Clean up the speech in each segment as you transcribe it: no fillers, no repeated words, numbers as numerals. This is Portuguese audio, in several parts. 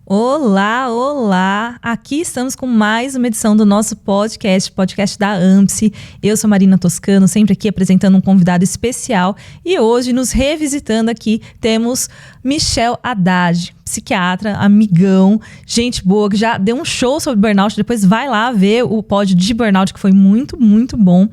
Olá, olá! Aqui estamos com mais uma edição do nosso podcast da AMPSE. Eu sou Marina Toscano, sempre aqui apresentando um convidado especial. E hoje, nos revisitando aqui, temos Michel Haddad, psiquiatra, amigão, gente boa, que já deu um show sobre burnout. Depois vai lá ver o pod de burnout, que foi muito, muito bom.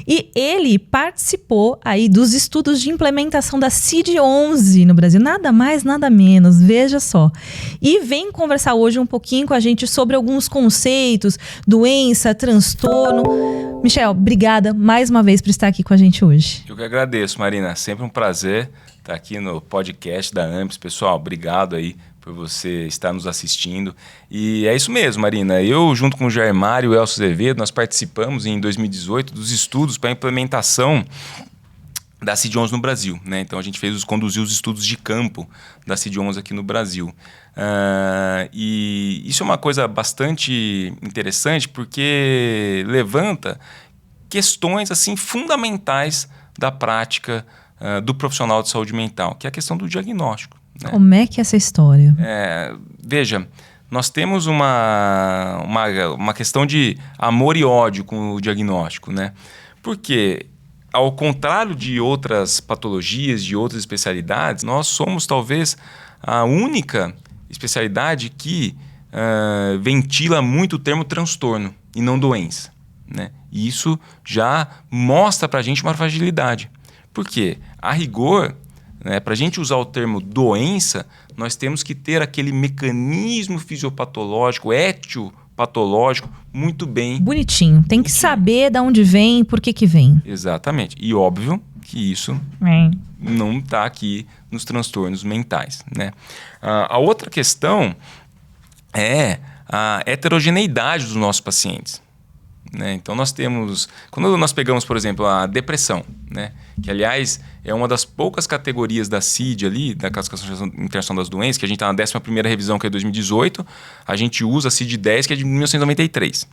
E ele participou aí dos estudos de implementação da CID-11 no Brasil. Nada mais, nada menos, veja só. E vem conversar hoje um pouquinho com a gente sobre alguns conceitos, doença, transtorno. Michel, obrigada mais uma vez por estar aqui com a gente hoje. Eu que agradeço, Marina. Sempre um prazer estar aqui no podcast da AMPS. Pessoal, obrigado aí por você estar nos assistindo. E é isso mesmo, Marina. Eu, junto com o Jair Mário e o Elcio Azevedo, nós participamos em 2018 dos estudos para a implementação da CID-11 no Brasil, né? Então a gente conduziu os estudos de campo da CID-11 aqui no Brasil. E isso é uma coisa bastante interessante porque levanta questões assim fundamentais da prática do profissional de saúde mental, que é a questão do diagnóstico, né? Como é que é essa história? Veja, nós temos uma questão de amor e ódio com o diagnóstico, né? Porque, ao contrário de outras patologias, de outras especialidades, nós somos talvez a única especialidade que ventila muito o termo transtorno e não doença, né? E isso já mostra para a gente uma fragilidade. Por quê? A rigor, né, para a gente usar o termo doença, nós temos que ter aquele mecanismo fisiopatológico, etiopatológico, muito bem... Bonitinho. Tem que saber de onde vem, por que vem. Exatamente. E óbvio que isso não está aqui nos transtornos mentais, né? A outra questão é a heterogeneidade dos nossos pacientes, né? Então quando nós pegamos, por exemplo, a depressão, né, que aliás é uma das poucas categorias da CID ali, da Classificação Internacional das Doenças, que a gente está na 11ª revisão, que é 2018, a gente usa a CID-10, que é de 1993.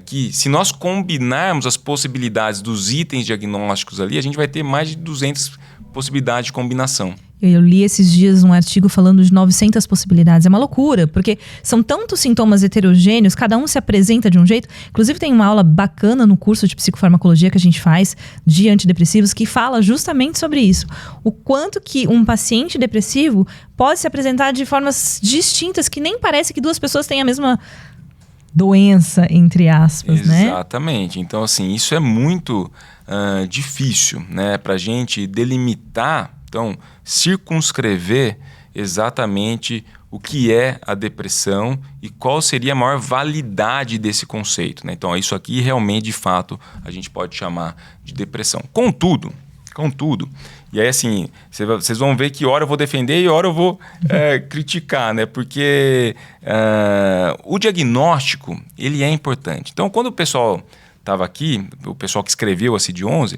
Que se nós combinarmos as possibilidades dos itens diagnósticos ali, a gente vai ter mais de 200 possibilidades de combinação. Eu li esses dias um artigo falando de 900 possibilidades. É uma loucura, porque são tantos sintomas heterogêneos, cada um se apresenta de um jeito. Inclusive tem uma aula bacana no curso de psicofarmacologia que a gente faz de antidepressivos que fala justamente sobre isso. O quanto que um paciente depressivo pode se apresentar de formas distintas, que nem parece que duas pessoas têm a mesma doença, entre aspas, né? Exatamente. Então, assim, isso é muito difícil, né, para a gente delimitar, então, circunscrever exatamente o que é a depressão e qual seria a maior validade desse conceito, né? Então, isso aqui realmente, de fato, a gente pode chamar de depressão. Contudo, e aí assim, vocês vão ver que hora eu vou defender e hora eu vou criticar, né? Porque o diagnóstico, ele é importante. Então, quando o pessoal estava aqui, o pessoal que escreveu a CID-11,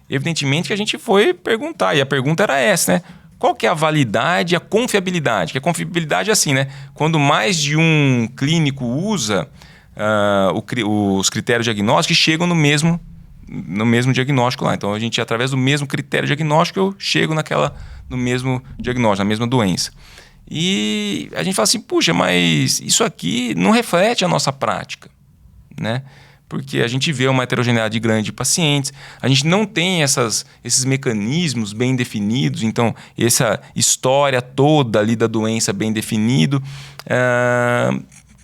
evidentemente que a gente foi perguntar, e a pergunta era essa, né? Qual que é a validade e a confiabilidade? Que a confiabilidade é assim, né? Quando mais de um clínico usa os critérios diagnósticos, chegam no mesmo diagnóstico lá. Então, a gente, através do mesmo critério diagnóstico, eu chego no mesmo diagnóstico, na mesma doença. E a gente fala assim, puxa, mas isso aqui não reflete a nossa prática, né? Porque a gente vê uma heterogeneidade grande de pacientes, a gente não tem esses mecanismos bem definidos, então essa história toda ali da doença bem definido.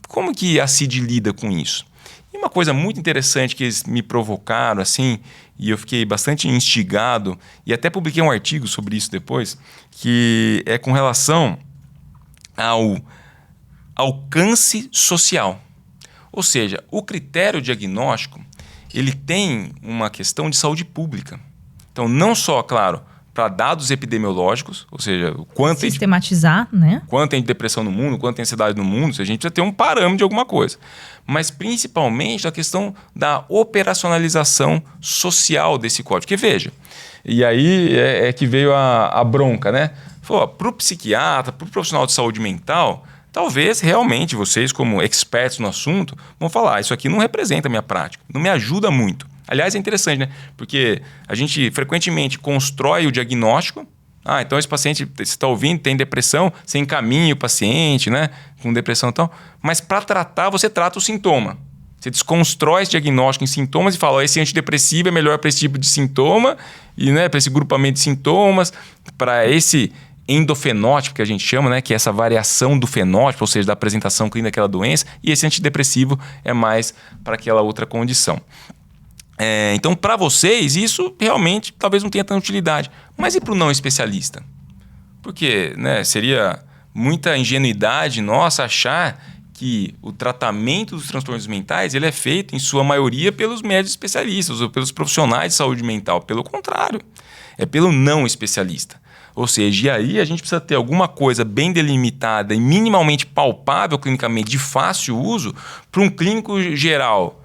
Como que a CID lida com isso? E uma coisa muito interessante que eles me provocaram, assim, e eu fiquei bastante instigado, e até publiquei um artigo sobre isso depois, que é com relação ao alcance social. Ou seja, o critério diagnóstico, ele tem uma questão de saúde pública. Então, não só, claro, para dados epidemiológicos, ou seja, o quanto sistematizar, né? Quanto tem de depressão no mundo, quanto tem ansiedade no mundo, a gente precisa ter um parâmetro de alguma coisa. Mas, principalmente, a questão da operacionalização social desse código. Porque, veja, e aí é que veio a bronca, né? Para o psiquiatra, para o profissional de saúde mental, talvez realmente vocês, como experts no assunto, vão falar, isso aqui não representa a minha prática, não me ajuda muito. Aliás, é interessante, né? Porque a gente frequentemente constrói o diagnóstico, Então esse paciente, você está ouvindo, tem depressão, você encaminha o paciente, né, com depressão e tal. Mas para tratar, você trata o sintoma. Você desconstrói esse diagnóstico em sintomas e fala, esse antidepressivo é melhor para esse tipo de sintoma, e, né, para esse grupamento de sintomas, para esse endofenótipo que a gente chama, né, que é essa variação do fenótipo, ou seja, da apresentação clínica daquela doença, e esse antidepressivo é mais para aquela outra condição. Então, para vocês, isso realmente talvez não tenha tanta utilidade. Mas e para o não especialista? Porque, né, seria muita ingenuidade nossa achar que o tratamento dos transtornos mentais ele é feito, em sua maioria, pelos médicos especialistas ou pelos profissionais de saúde mental. Pelo contrário, é pelo não especialista. Ou seja, e aí a gente precisa ter alguma coisa bem delimitada e minimamente palpável clinicamente, de fácil uso, para um clínico geral,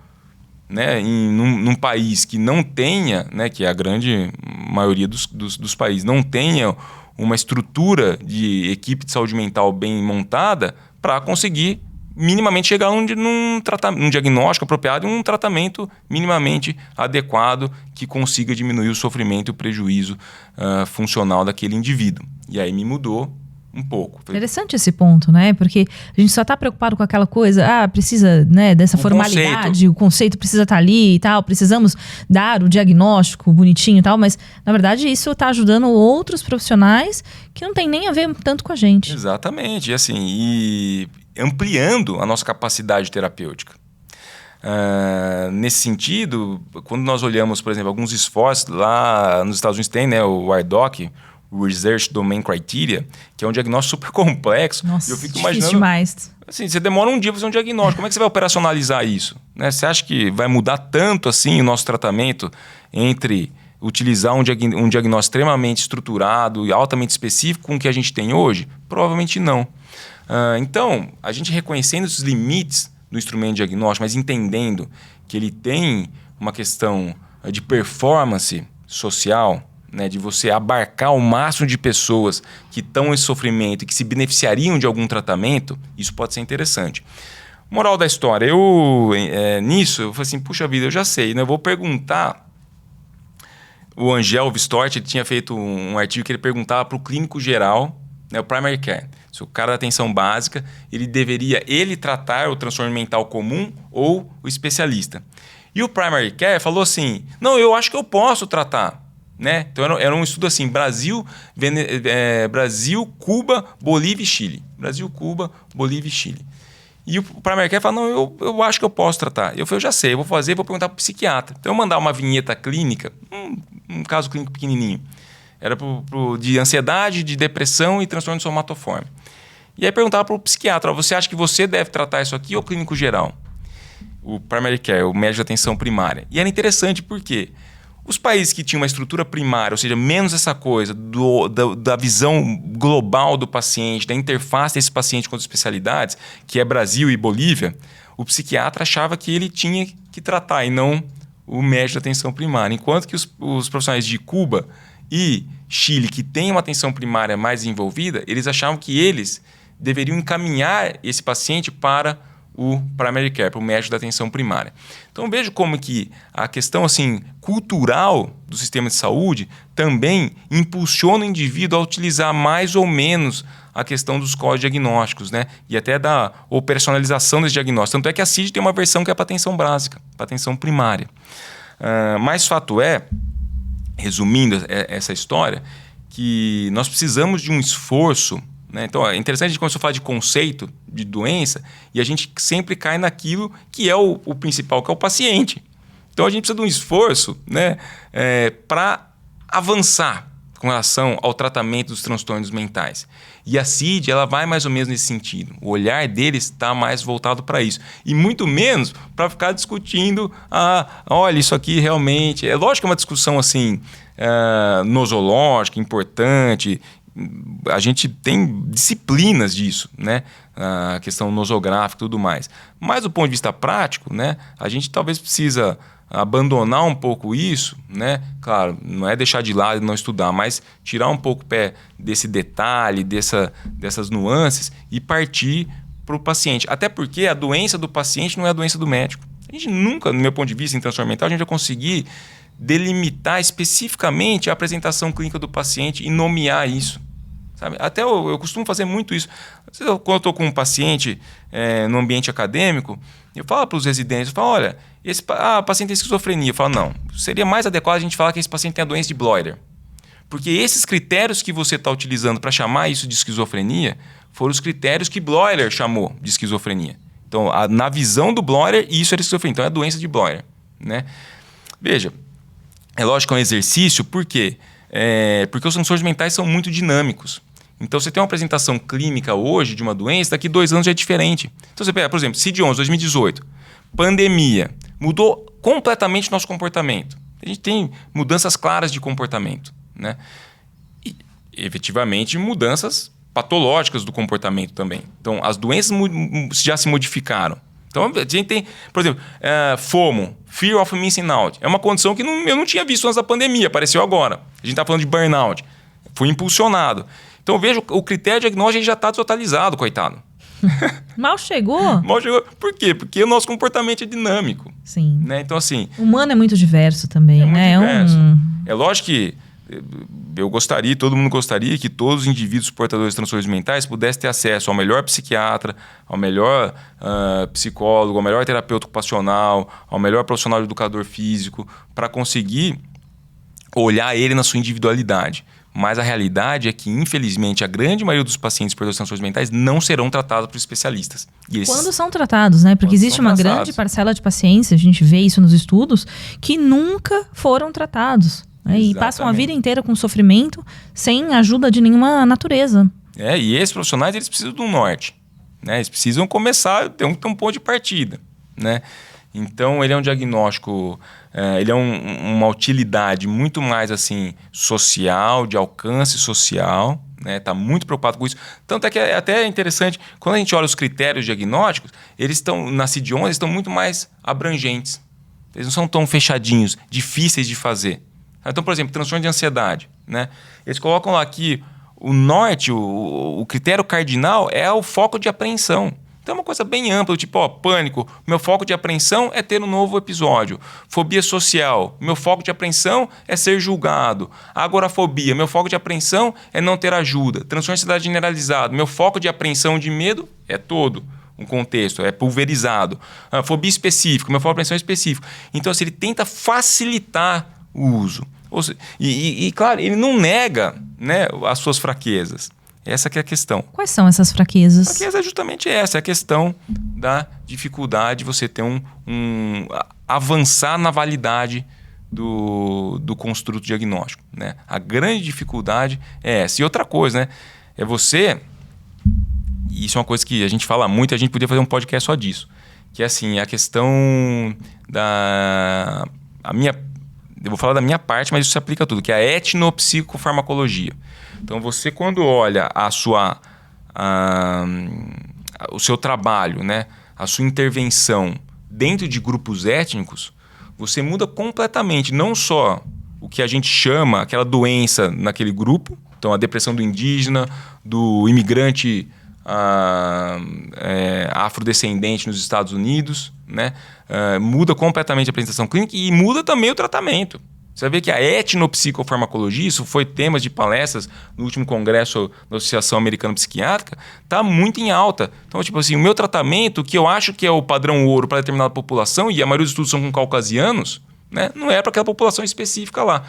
né, num país que não tenha, né, que é a grande maioria dos países, não tenha uma estrutura de equipe de saúde mental bem montada para conseguir minimamente chegar num diagnóstico apropriado e um tratamento minimamente adequado que consiga diminuir o sofrimento e o prejuízo funcional daquele indivíduo. E aí me mudou um pouco. Interessante esse ponto, né? Porque a gente só está preocupado com aquela coisa, precisa, né, dessa formalidade, o conceito precisa estar ali e tal, precisamos dar o diagnóstico bonitinho e tal, mas na verdade isso está ajudando outros profissionais que não tem nem a ver tanto com a gente. Exatamente, e ampliando a nossa capacidade terapêutica. Nesse sentido, quando nós olhamos, por exemplo, alguns esforços lá nos Estados Unidos tem, né, o RDoC, o Research Domain Criteria, que é um diagnóstico super complexo. Nossa, eu fico difícil imaginando, demais. Assim, você demora um dia para fazer um diagnóstico. Como é que você vai operacionalizar isso? Né? Você acha que vai mudar tanto assim o nosso tratamento entre utilizar um diagnóstico extremamente estruturado e altamente específico com o que a gente tem hoje? Provavelmente não. Então, a gente reconhecendo esses limites do instrumento diagnóstico, mas entendendo que ele tem uma questão de performance social, né, de você abarcar o máximo de pessoas que estão em sofrimento e que se beneficiariam de algum tratamento, isso pode ser interessante. Moral da história, nisso, eu falei assim, puxa vida, eu já sei, né? Eu vou perguntar. O Angel Vistort, ele tinha feito um artigo que ele perguntava para o clínico geral, né, o primary care, se o cara da atenção básica, ele deveria tratar o transtorno mental comum ou o especialista. E o primary care falou assim, não, eu acho que eu posso tratar. Né? Então era um estudo assim, Brasil, Cuba, Bolívia e Chile. Brasil, Cuba, Bolívia e Chile. E o primary care fala, não, eu acho que eu posso tratar. Eu falei, eu já sei, eu vou perguntar para o psiquiatra. Então eu mandar uma vinheta clínica, um caso clínico pequenininho. Era de ansiedade, de depressão e transtorno somatoforme. E aí perguntava para o psiquiatra, você acha que você deve tratar isso aqui ou clínico geral? O primary care, o médico de atenção primária. E era interessante porque os países que tinham uma estrutura primária, ou seja, menos essa coisa da visão global do paciente, da interface desse paciente com as especialidades, que é Brasil e Bolívia, o psiquiatra achava que ele tinha que tratar e não o médico de atenção primária. Enquanto que os profissionais de Cuba e Chile, que têm uma atenção primária mais desenvolvida, eles achavam que eles deveriam encaminhar esse paciente para o primary care, para o médico da atenção primária. Então vejo como que a questão assim, cultural do sistema de saúde também impulsiona o indivíduo a utilizar mais ou menos a questão dos códigos diagnósticos, né? E até da operacionalização desse diagnóstico. Tanto é que a CID tem uma versão que é para atenção básica, para atenção primária. Mas fato é, resumindo essa história, que nós precisamos de um esforço, né? Então é interessante a gente começar a falar de conceito de doença e a gente sempre cai naquilo que é o principal, que é o paciente. Então a gente precisa de um esforço, né, para avançar com relação ao tratamento dos transtornos mentais. E a CID ela vai mais ou menos nesse sentido. O olhar deles está mais voltado para isso. E muito menos para ficar discutindo, olha, isso aqui realmente... É lógico que é uma discussão assim, nosológica, importante. A gente tem disciplinas disso, né? A questão nosográfica e tudo mais. Mas do ponto de vista prático, né, a gente talvez precisa abandonar um pouco isso, né? Claro, não é deixar de lado e não estudar, mas tirar um pouco o pé desse detalhe, dessas nuances e partir para o paciente. Até porque a doença do paciente não é a doença do médico. A gente nunca, no meu ponto de vista, em transtorno mental, a gente vai conseguir delimitar especificamente a apresentação clínica do paciente e nomear isso. Sabe? Até eu costumo fazer muito isso. Quando eu estou com um paciente no ambiente acadêmico, eu falo para os residentes, eu falo, olha, o paciente tem esquizofrenia. Eu falo, não, seria mais adequado a gente falar que esse paciente tem a doença de Bloyer. Porque esses critérios que você está utilizando para chamar isso de esquizofrenia foram os critérios que Bloyer chamou de esquizofrenia. Então, na visão do Bloyer, isso era esquizofrenia. Então, é a doença de Bloyer. Né? Veja, é lógico que é um exercício, por quê? Porque os transtornos mentais são muito dinâmicos. Então, você tem uma apresentação clínica hoje de uma doença, daqui 2 anos já é diferente. Então, você pega, por exemplo, CID-11, 2018, pandemia, mudou completamente o nosso comportamento. A gente tem mudanças claras de comportamento, né? E, efetivamente, mudanças patológicas do comportamento também. Então, as doenças já se modificaram. Então, a gente tem, por exemplo, FOMO, Fear of Missing Out. É uma condição que eu não tinha visto antes da pandemia, apareceu agora. A gente está falando de burnout. Foi impulsionado. Então, veja, o critério diagnóstico já está totalizado, coitado. Mal chegou? Mal chegou. Por quê? Porque o nosso comportamento é dinâmico. Sim. Né? Então, assim... O humano é muito diverso também, né? Muito diverso. É lógico que eu gostaria, todo mundo gostaria que todos os indivíduos portadores de transtornos mentais pudessem ter acesso ao melhor psiquiatra, ao melhor psicólogo, ao melhor terapeuta ocupacional, ao melhor profissional de educador físico, para conseguir olhar ele na sua individualidade. Mas a realidade é que, infelizmente, a grande maioria dos pacientes portadores de transtornos mentais não serão tratados por especialistas. Quando são tratados, né? Porque existe uma grande parcela de pacientes, a gente vê isso nos estudos, que nunca foram tratados. Né? E passam a vida inteira com sofrimento, sem ajuda de nenhuma natureza. E esses profissionais, eles precisam do norte. Né? Eles precisam começar, ter um ponto de partida. Né? Então, ele é um diagnóstico, ele é uma utilidade muito mais assim, social, de alcance social. Está muito preocupado com isso. Tanto é que é até interessante, quando a gente olha os critérios diagnósticos, eles estão, na CID-11, eles estão muito mais abrangentes. Eles não são tão fechadinhos, difíceis de fazer. Então, por exemplo, transtorno de ansiedade. Né? Eles colocam lá que o norte, o critério cardinal é o foco de apreensão. Então é uma coisa bem ampla, tipo, pânico, meu foco de apreensão é ter um novo episódio. Fobia social, meu foco de apreensão é ser julgado. Agorafobia, meu foco de apreensão é não ter ajuda. Transtorno de ansiedade generalizado, meu foco de apreensão de medo é todo um contexto, é pulverizado. Fobia específica, meu foco de apreensão é específico. Então, assim, ele tenta facilitar o uso. E claro, ele não nega, né, as suas fraquezas. Essa que é a questão. Quais são essas fraquezas? A fraqueza é justamente essa, é a questão da dificuldade de você ter avançar na validade do construto diagnóstico. Né? A grande dificuldade é essa. E outra coisa, né? É você... Isso é uma coisa que a gente fala muito, a gente podia fazer um podcast só disso. Que é assim, a questão da... Eu vou falar da minha parte, mas isso se aplica a tudo, que é a etnopsicofarmacologia. Então, você quando olha o seu trabalho, né, a sua intervenção dentro de grupos étnicos, você muda completamente, não só o que a gente chama aquela doença naquele grupo, então a depressão do indígena, do imigrante afrodescendente nos Estados Unidos, né, muda completamente a apresentação clínica e muda também o tratamento. Você vai ver que a etnopsicofarmacologia, isso foi tema de palestras no último congresso da Associação Americana Psiquiátrica, está muito em alta. Então, tipo assim, o meu tratamento, que eu acho que é o padrão ouro para determinada população, e a maioria dos estudos são com caucasianos, né, não é para aquela população específica lá.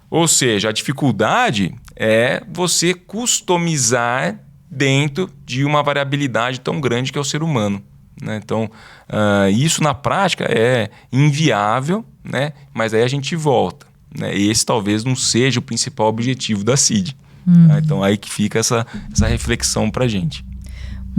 Ou seja, a dificuldade é você customizar dentro de uma variabilidade tão grande que é o ser humano. Né? Então, isso na prática é inviável, né? Mas aí a gente volta. Né? Esse talvez não seja o principal objetivo da CID. Tá? Então, aí que fica essa reflexão para a gente.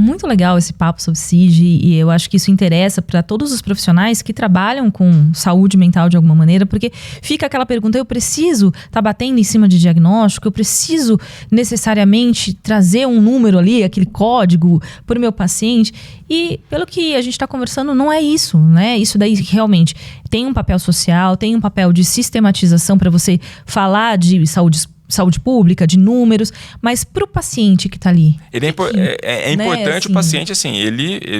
Muito legal esse papo sobre CID e eu acho que isso interessa para todos os profissionais que trabalham com saúde mental de alguma maneira, porque fica aquela pergunta, eu preciso estar batendo em cima de diagnóstico, eu preciso necessariamente trazer um número ali, aquele código para o meu paciente e pelo que a gente está conversando não é isso, né? Isso daí realmente tem um papel social, tem um papel de sistematização para você falar de saúde saúde pública, de números, mas para o paciente que está ali. É importante, né, o paciente, assim,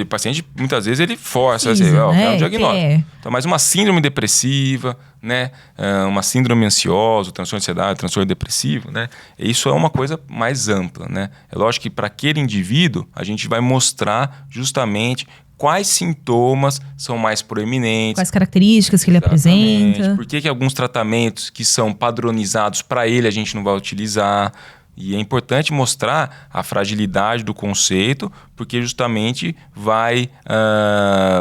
o paciente muitas vezes ele força, precisa, assim, né? um diagnóstico. Então, mas uma síndrome depressiva, né, uma síndrome ansiosa, transtorno de ansiedade, transtorno depressivo, né, isso é uma coisa mais ampla, né. É lógico que para aquele indivíduo a gente vai mostrar justamente quais sintomas são mais proeminentes. Quais características que ele apresenta. Por que alguns tratamentos que são padronizados para ele a gente não vai utilizar. E é importante mostrar a fragilidade do conceito, porque justamente vai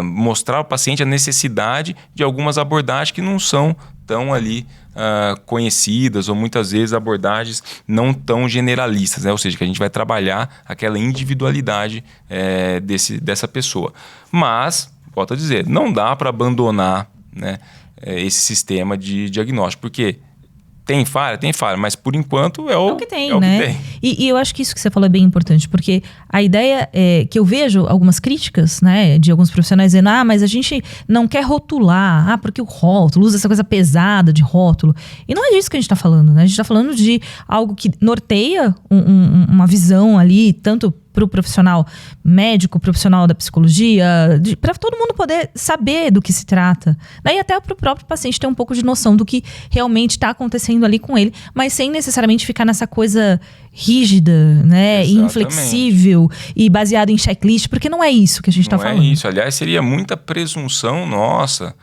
mostrar ao paciente a necessidade de algumas abordagens que não são tão ali conhecidas, ou muitas vezes abordagens não tão generalistas, né? Ou seja, que a gente vai trabalhar aquela individualidade dessa pessoa. Mas, volto a dizer, não dá para abandonar, né, esse sistema de diagnóstico, porque tem falha, mas por enquanto é o que tem, né? Que tem. E eu acho que isso que você falou é bem importante, porque a ideia é que eu vejo algumas críticas, né, de alguns profissionais dizendo, mas a gente não quer rotular, porque o rótulo usa essa coisa pesada de rótulo. E não é disso que a gente está falando, né? A gente está falando de algo que norteia uma visão ali, tanto para o profissional médico, profissional da psicologia, para todo mundo poder saber do que se trata. E até para o próprio paciente ter um pouco de noção do que realmente está acontecendo ali com ele, mas sem necessariamente ficar nessa coisa rígida, né, inflexível e baseada em checklist, porque não é isso que a gente está falando. Não é isso. Aliás, seria muita presunção nossa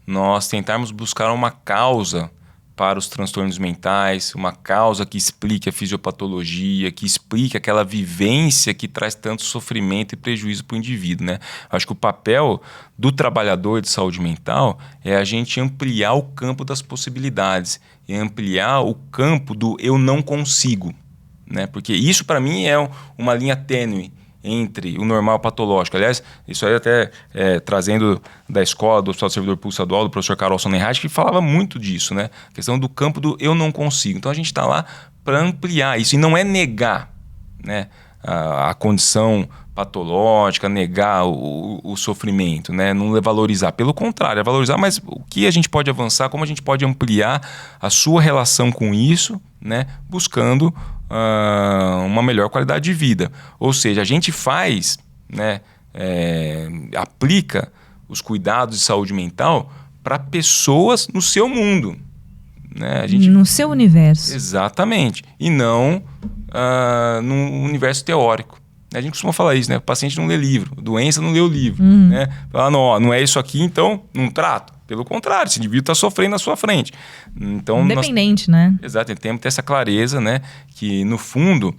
nós tentarmos buscar uma causa para os transtornos mentais, uma causa que explique a fisiopatologia, que explique aquela vivência que traz tanto sofrimento e prejuízo para o indivíduo, né? Acho que o papel do trabalhador de saúde mental é a gente ampliar o campo das possibilidades, e ampliar o campo do eu não consigo, né? Porque isso para mim é uma linha tênue entre o normal e o patológico. Aliás, isso aí até trazendo da escola, do Hospital do Servidor Público Estadual, do professor Carol Sonnenreich, que falava muito disso, né? A questão do campo do eu não consigo. Então a gente está lá para ampliar isso, e não é negar, né, a condição patológica, negar o sofrimento, né? Não é valorizar. Pelo contrário, é valorizar, mas o que a gente pode avançar, como a gente pode ampliar a sua relação com isso, né? Buscando uma melhor qualidade de vida. Ou seja, a gente faz, né, aplica os cuidados de saúde mental para pessoas no seu mundo, né? No seu universo. Exatamente. E não no universo teórico. A gente costuma falar isso, né? O paciente não lê livro, a doença não lê o livro. Né? Fala, não é isso aqui, então não trato. Pelo contrário, esse indivíduo está sofrendo na sua frente. Então, independente, né? Exato, temos que ter essa clareza, né? Que no fundo,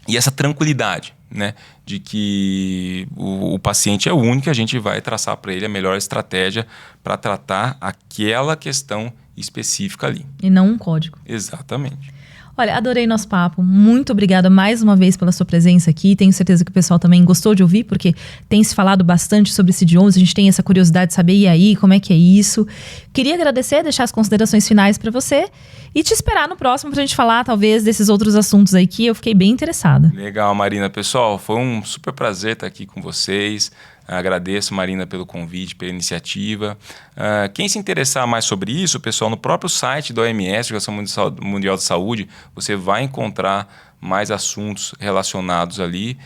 e essa tranquilidade, né? De que o paciente é o único, que a gente vai traçar para ele a melhor estratégia para tratar aquela questão específica ali. E não um código. Exatamente. Olha, adorei nosso papo. Muito obrigada mais uma vez pela sua presença aqui. Tenho certeza que o pessoal também gostou de ouvir, porque tem se falado bastante sobre CID-11. A gente tem essa curiosidade de saber, e aí, como é que é isso? Queria agradecer, deixar as considerações finais para você e te esperar no próximo pra gente falar, talvez, desses outros assuntos aí que eu fiquei bem interessada. Legal, Marina. Pessoal, foi um super prazer estar aqui com vocês. Agradeço, Marina, pelo convite, pela iniciativa. Quem se interessar mais sobre isso, pessoal, no próprio site da OMS, Organização Mundial de Saúde, você vai encontrar mais assuntos relacionados ali.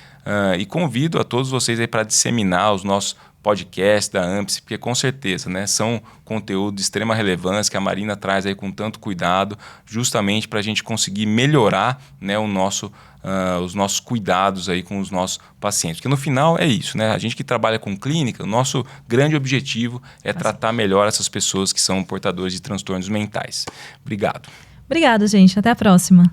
E convido a todos vocês aí para disseminar os nossos podcasts da AMPS, porque com certeza, né, são conteúdo de extrema relevância que a Marina traz aí com tanto cuidado, justamente para a gente conseguir melhorar, né, os nossos cuidados aí com os nossos pacientes. Porque no final é isso, né? A gente que trabalha com clínica, o nosso grande objetivo é tratar melhor essas pessoas que são portadores de transtornos mentais. Obrigado. Obrigada, gente. Até a próxima.